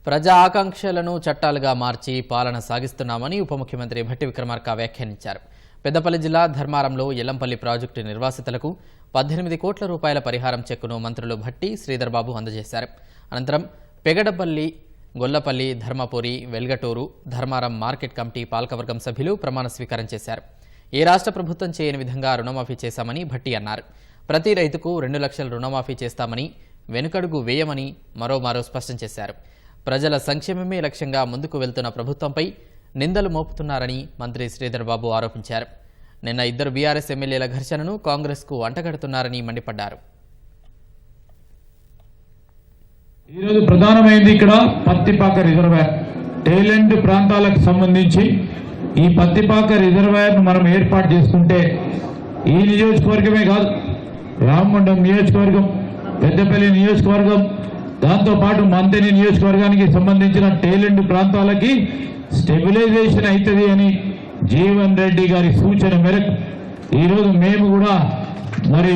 ప్రజా ఆకాంక్షలను చట్టాలుగా మార్చి పాలన సాగిస్తున్నామని ఉప ముఖ్యమంత్రి భట్టి విక్రమార్క వ్యాఖ్యానించారు. పెద్దపల్లి జిల్లా ధర్మారంలో ఎల్లంపల్లి ప్రాజెక్టు నిర్వాసితులకు 18 కోట్ల రూపాయల పరిహారం చెక్కును మంత్రులు భట్టి, శ్రీధర్ బాబు అందజేశారు. అనంతరం పెగడపల్లి, గొల్లపల్లి, ధర్మపురి, వెల్గటూరు, ధర్మారం మార్కెట్ కమిటీ పాలకవర్గం సభ్యులు ప్రమాణ స్వీకారం చేశారు. ఏ రాష్ట్ర ప్రభుత్వం చేయని విధంగా రుణమాఫీ చేశామని భట్టి అన్నారు. ప్రతి రైతుకు 2 లక్షల రుణమాఫీ చేస్తామని, వెనుకడుగు వేయమని మరోమారో స్పష్టం చేశారు. ప్రజల సంక్షేమమే లక్ష్యంగా ముందుకు వెళ్తున్న ప్రభుత్వంపై నిందలు మోపుతున్నారని మంత్రి శ్రీధర్ బాబు ఆరోపించారు. నిన్న 2 బీఆర్ఎస్ ఎమ్మెల్యేల ఘర్షణను కాంగ్రెస్కు అంటగడుతున్నారని మండిపడ్డారు. ఈరోజు ప్రధానమైంది ఇక్కడ పత్తిపాక రిజర్వాయర్ టైలెంట్ ప్రాంతాలకు సంబంధించి ఈ పత్తిపాక రిజర్వాయర్ను మనం ఏర్పాటు చేసుకుంటే ఈ నియోజకవర్గమే కాదు, రామగుండం నియోజకవర్గం, పెద్దపల్లి నియోజకవర్గం, దాంతోపాటు మంతెని నియోజకవర్గానికి సంబంధించిన టైలెంట్ ప్రాంతాలకి స్టెబిలైజేషన్ అవుతుంది అని జీవన్ రెడ్డి గారి సూచన మేరకు ఈరోజు మేము కూడా మరి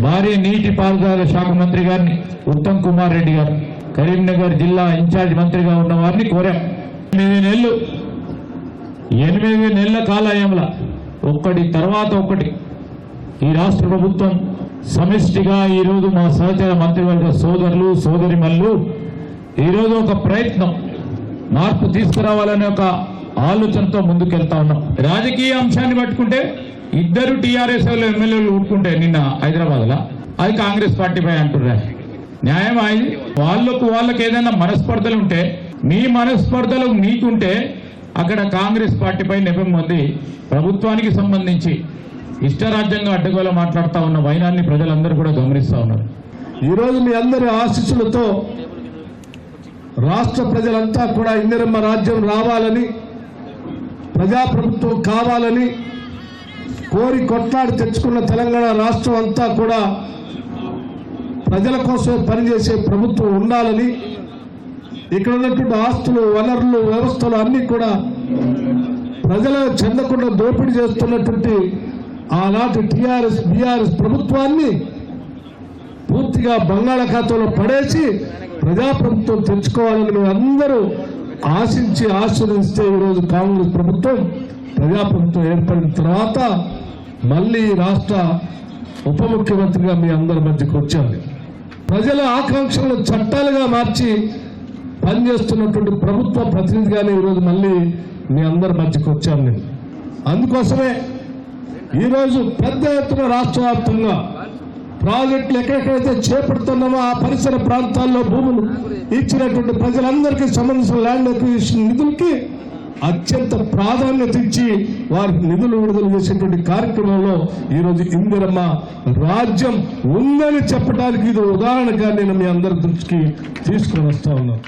భారీ నీటిపారుదల శాఖ మంత్రి గారిని ఉత్తమ్ కుమార్ రెడ్డి గారు, కరీంనగర్ జిల్లా ఇన్ఛార్జ్ మంత్రిగా ఉన్న వారిని కోరాం. 8 నెలల కాలయంలో ఒకటి తర్వాత ఒకటి ఈ రాష్ట్ర ప్రభుత్వం సమిష్టిగా ఈరోజు మా సహచర మంత్రివర్గ సోదరులు సోదరిమల్లు ఈరోజు ఒక ప్రయత్నం మార్పు తీసుకురావాలనే ఒక ఆలోచనతో ముందుకెళ్తా ఉన్నాం. రాజకీయ అంశాన్ని పట్టుకుంటే 2 టీఆర్ఎస్ ఎమ్మెల్యేలు ఊరుకుంటే నిన్న హైదరాబాద్లో అది కాంగ్రెస్ పార్టీపై అంటున్నారు. న్యాయం అయింది. వాళ్ళకి ఏదైనా మనస్పర్ధలు ఉంటే, మీ మనస్పర్ధలు మీకుంటే అక్కడ కాంగ్రెస్ పార్టీపై నెపం ఉంది. ప్రభుత్వానికి సంబంధించి ఇష్టరాజ్యంగా అడ్డగోలు మాట్లాడుతూ ఉన్న వైనాన్ని ప్రజలందరూ కూడా గమనిస్తూ ఉన్నారు. ఈరోజు మీ అందరి ఆశీస్సులతో రాష్ట్ర ప్రజలంతా కూడా ఇందిరమ్మ రాజ్యం రావాలని, ప్రజాప్రభుత్వం కావాలని కోరి కొట్లాడి తెచ్చుకున్న తెలంగాణ రాష్ట్రం అంతా కూడా ప్రజల కోసం పనిచేసే ప్రభుత్వం ఉండాలని, ఇక్కడ ఉన్నటువంటి ఆస్తులు, వనరులు, వ్యవస్థలు అన్నీ కూడా ప్రజల చెందకుండా దోపిడీ చేస్తున్నటువంటి ఆనాటి టీఆర్ఎస్ బీఆర్ఎస్ ప్రభుత్వాన్ని పూర్తిగా బంగాళాఖాతంలో పడేసి ప్రజాప్రభుత్వం తెచ్చుకోవాలని మేము అందరూ ఆశించి ఆశీర్వదిస్తే ఈరోజు కాంగ్రెస్ ప్రభుత్వం ప్రజాప్రభుత్వం ఏర్పడిన తర్వాత మళ్ళీ రాష్ట్ర ఉప ముఖ్యమంత్రిగా మీ అందరి మధ్యకు వచ్చాను. ప్రజల ఆకాంక్షలను చట్టాలుగా మార్చి పనిచేస్తున్నటువంటి ప్రభుత్వ ప్రతినిధిగానే ఈరోజు మళ్ళీ మీ అందరి మధ్యకు వచ్చాను నేను. అందుకోసమే ఈరోజు పెద్ద ఎత్తున రాష్ట్ర వ్యాప్తంగా ప్రాజెక్టులు ఎక్కడెక్కడైతే చేపడుతున్నామో ఆ పరిసర ప్రాంతాల్లో భూములు ఇచ్చినటువంటి ప్రజలందరికీ సంబంధించిన ల్యాండ్ అక్విజిషన్ నిధులకి అత్యంత ప్రాధాన్యత ఇచ్చి వారికి నిధులు విడుదల చేసేటువంటి కార్యక్రమంలో ఈరోజు ఇందిరమ్మ రాజ్యం ఉందని చెప్పడానికి ఇది ఉదాహరణగా నేను మీ అందరి దృష్టికి తీసుకొని వస్తా ఉన్నాను.